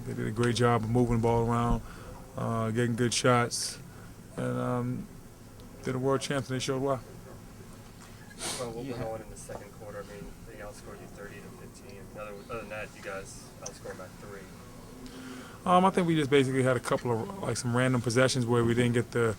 They did a great job of moving the ball around, getting good shots, and they're the world champs, and they showed why. Well, what went on in the second quarter? I mean, they outscored you 30-15. Other than that, you guys outscored by 3. I think we just basically had a couple of some random possessions where we didn't get the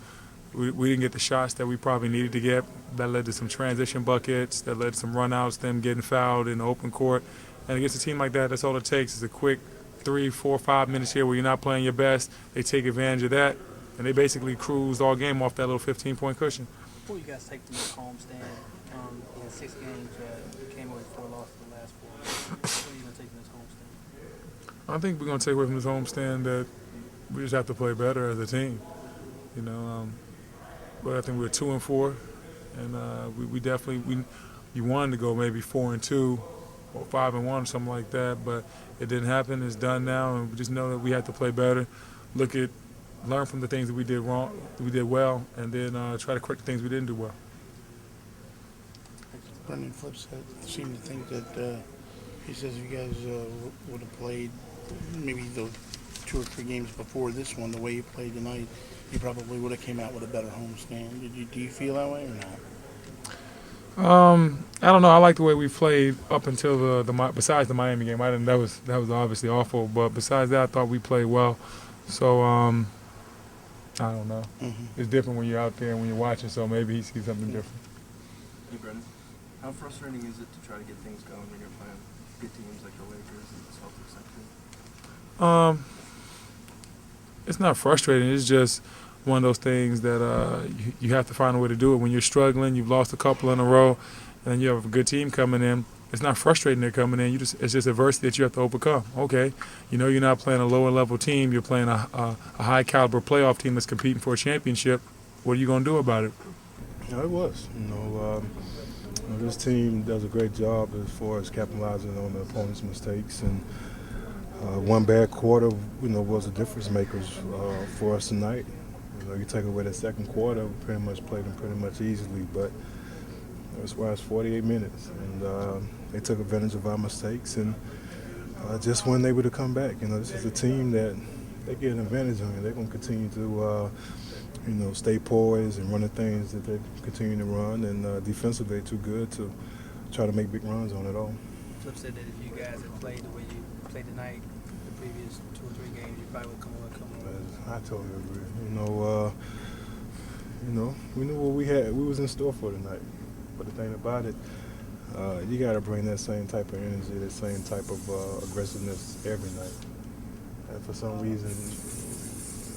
shots that we probably needed to get. That led to some transition buckets. That led to some runouts, them getting fouled in the open court. And against a team like that, that's all it takes is a quick 3, 4, 5 minutes here where you're not playing your best. They take advantage of that, and they basically cruised all game off that little 15-point cushion. Before you guys take the homestand, in 6 games, you came away with 4 losses in the last 4. What are you going to take from this homestand? I think we're going to take away from this homestand that we just have to play better as a team. But I think we're 2-4, and we definitely you wanted to go maybe 4-2 or 5-1 or something like that, but it didn't happen. It's done now, and we just know that we have to play better. Learn from the things that we did wrong, we did well, and then try to correct the things we didn't do well. Brendan Flips seemed to think that he says if you guys would have played maybe the 2 or 3 games before this one, the way you played tonight, you probably would have came out with a better homestand. Do you feel that way or not? I don't know. I like the way we played up until besides the Miami game. That was obviously awful, but besides that, I thought we played well. So I don't know. Mm-hmm. It's different when you're out there and when you're watching. So maybe he sees something different. Hey, Brendan, how frustrating is it to try to get things going when you're playing good teams like the Lakers and the Celtics? It's not frustrating. It's just one of those things that you have to find a way to do it. When you're struggling, you've lost a couple in a row, and then you have a good team coming in. It's not frustrating they're coming in. It's just adversity that you have to overcome. Okay, you're not playing a lower level team. You're playing a high caliber playoff team that's competing for a championship. What are you going to do about it? It was. This team does a great job as far as capitalizing on the opponent's mistakes, and one bad quarter, was a difference maker for us tonight. You take away the second quarter, we pretty much played them pretty much easily, but as far as 48 minutes, and they took advantage of our mistakes and just weren't able to come back. This is a team that they get an advantage on, and they're going to continue to stay poised and run the things that they continue to run, and defensively they're too good to try to make big runs on it all. Flip said that if you guys had played the way you played tonight, the previous 2 or 3 games, you probably would come on. I totally agree. We knew what we was in store for tonight. But the thing about it, you got to bring that same type of energy, that same type of aggressiveness every night. And for some reason,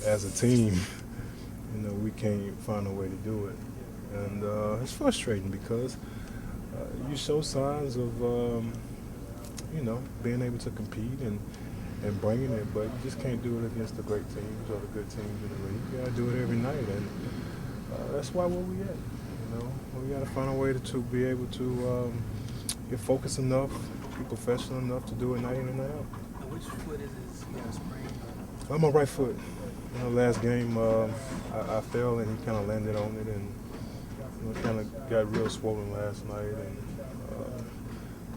as a team, we can't find a way to do it. And it's frustrating because you show signs of, being able to compete and bringing it, but you just can't do it against the great teams or the good teams in the league. You got to do it every night, and that's why where we at. We got to find a way to be able to get focused enough, be professional enough to do it night in and night out. Which foot is it? You got a sprain? I'm on right foot. Last game I fell and he kind of landed on it, and kind of got real swollen last night, and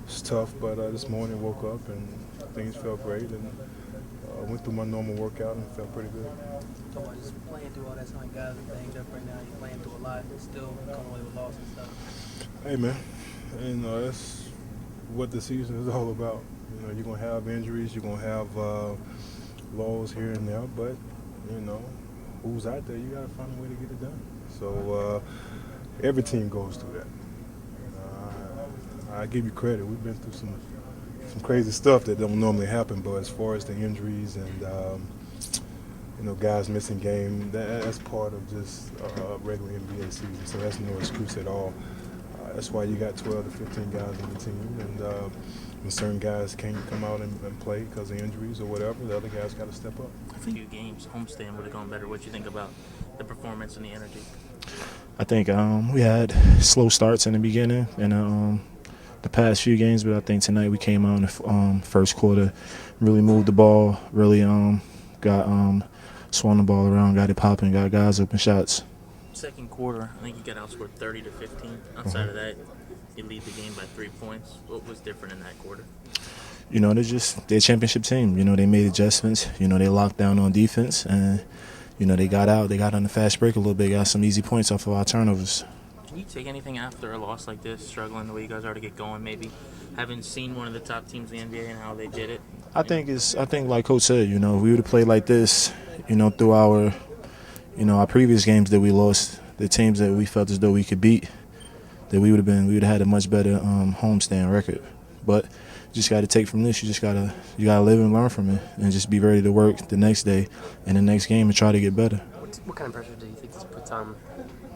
it's tough. But this morning woke up and things felt great, and went through my normal workout and felt pretty good. Just playing through all that, some guys are banged up right now. You're playing through a lot, still coming away with losses and stuff. Hey man, and that's what the season is all about. You're gonna have injuries, you're gonna have lulls here and there, but who's out there, you gotta find a way to get it done. So every team goes through that. I give you credit. We've been through some crazy stuff that don't normally happen, but as far as the injuries and guys missing game, that's part of just regular NBA season, so that's no excuse at all. That's why you got 12 to 15 guys on the team, and when certain guys can't come out and play because of injuries or whatever, the other guys got to step up. I think few games, homestand would have gone better. What do you think about the performance and the energy? I think we had slow starts in the beginning and the past few games, but I think tonight we came out in the first quarter, really moved the ball, really got swung the ball around, got it popping, got guys open shots. Second quarter, I think you got outscored 30-15. Outside of that, you lead the game by 3 points. What was different in that quarter? you know, they're a championship team. You know, they made adjustments. You know, they locked down on defense, and you know, they got on the fast break a little bit, got some easy points off of our turnovers. Can you take anything after a loss like this, struggling the way you guys are to get going, maybe having seen one of the top teams in the NBA and how they did it? I think like Coach said, you know, if we would have played like this, you know, through our previous games that we lost, the teams that we felt as though we could beat, that we would have had a much better homestand record. But you just got to take from this. You gotta live and learn from it, and just be ready to work the next day and the next game and try to get better. What kind of pressure do you think this puts on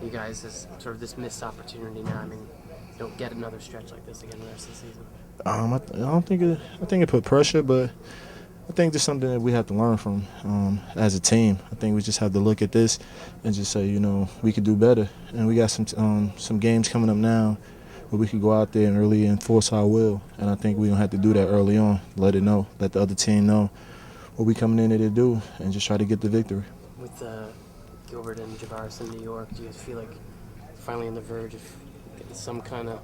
you guys as sort of this missed opportunity now? I mean, you don't get another stretch like this again the rest of the season. I think it put pressure, but I think just something that we have to learn from as a team. I think we just have to look at this and just say, you know, we could do better. And we got some games coming up now where we could go out there and really enforce our will. And I think we're going to have to do that early on, let the other team know what we coming in there to do, and just try to get the victory. With Gilbert and Javaris in New York, do you guys feel like finally on the verge of getting some kind of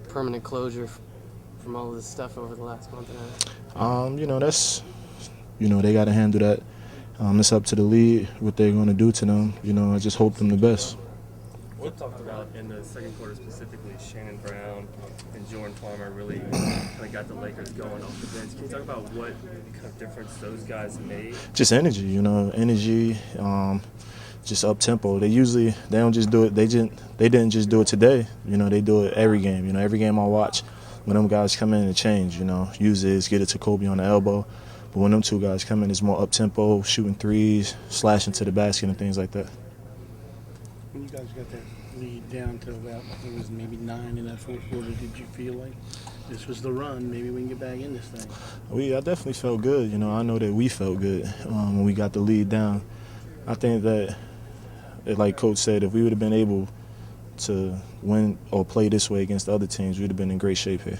permanent closure from all of this stuff over the last month and a half? You know, they got to handle that. It's up to the league what they're going to do to them. You know, I just hope them the best. What talked about in the second quarter specifically, Shannon Brown and Jordan Palmer really kind of got the Lakers going off the bench. Can you talk about what kind of difference those guys made? Just energy, you know, just up tempo. They don't just do it. They didn't just do it today. You know, they do it every game. You know, every game I watch, when them guys come in and change, you know, usually it's get it to Kobe on the elbow. But when them two guys come in, it's more up tempo, shooting threes, slashing to the basket and things like that. When you guys got that lead down to about, it was maybe 9 in that fourth quarter, did you feel like this was the run? Maybe we can get back in this thing. I definitely felt good. You know, I know that we felt good when we got the lead down. I think that, like Coach said, if we would have been able to win or play this way against the other teams, we would have been in great shape here.